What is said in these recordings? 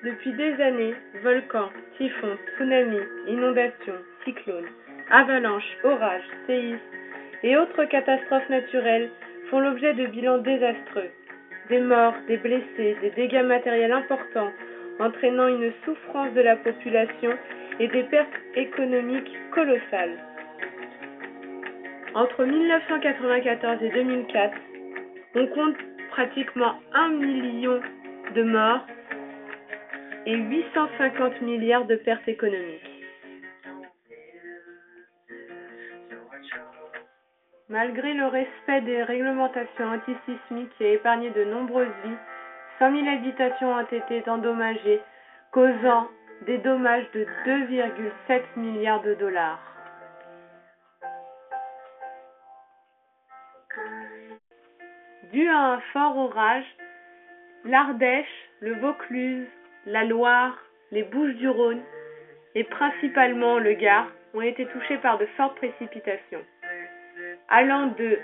Depuis des années, volcans, typhons, tsunamis, inondations, cyclones, avalanches, orages, séismes et autres catastrophes naturelles font l'objet de bilans désastreux. Des morts, des blessés, des dégâts matériels importants, entraînant une souffrance de la population et des pertes économiques colossales. Entre 1994 et 2004, on compte pratiquement 1 million de morts et 850 milliards de pertes économiques. Malgré le respect des réglementations antisismiques qui a épargné de nombreuses vies, 100 000 habitations ont été endommagées, causant des dommages de 2,7 milliards de dollars. Dû à un fort orage, l'Ardèche, le Vaucluse, la Loire, les Bouches-du-Rhône et principalement le Gard ont été touchés par de fortes précipitations, allant de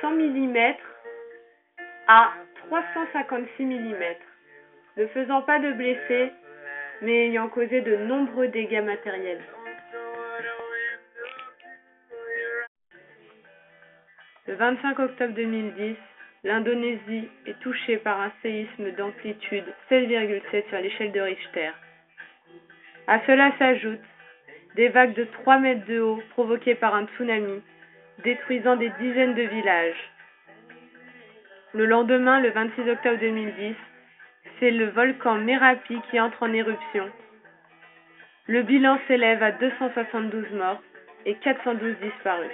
100 mm à 356 mm, ne faisant pas de blessés, mais ayant causé de nombreux dégâts matériels. Le 25 octobre 2010, l'Indonésie est touchée par un séisme d'amplitude 7,7 sur l'échelle de Richter. À cela s'ajoutent des vagues de 3 mètres de haut provoquées par un tsunami, détruisant des dizaines de villages. Le lendemain, le 26 octobre 2010, c'est le volcan Merapi qui entre en éruption. Le bilan s'élève à 272 morts et 412 disparus.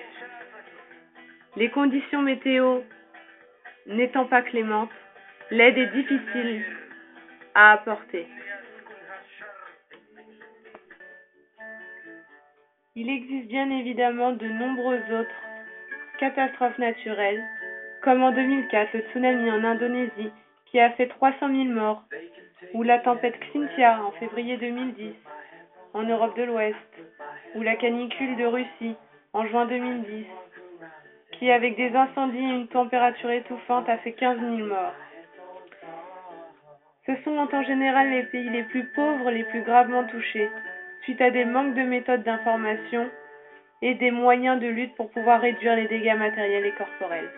Les conditions météo n'étant pas clémentes, l'aide est difficile à apporter. Il existe bien évidemment de nombreuses autres catastrophes naturelles, comme en 2004 le tsunami en Indonésie qui a fait 300 000 morts, ou la tempête Xynthia en février 2010 en Europe de l'Ouest, ou la canicule de Russie en juin 2010, qui avec des incendies et une température étouffante a fait 15 000 morts. Ce sont en général les pays les plus pauvres les plus gravement touchés, suite à des manques de méthodes d'information et des moyens de lutte pour pouvoir réduire les dégâts matériels et corporels.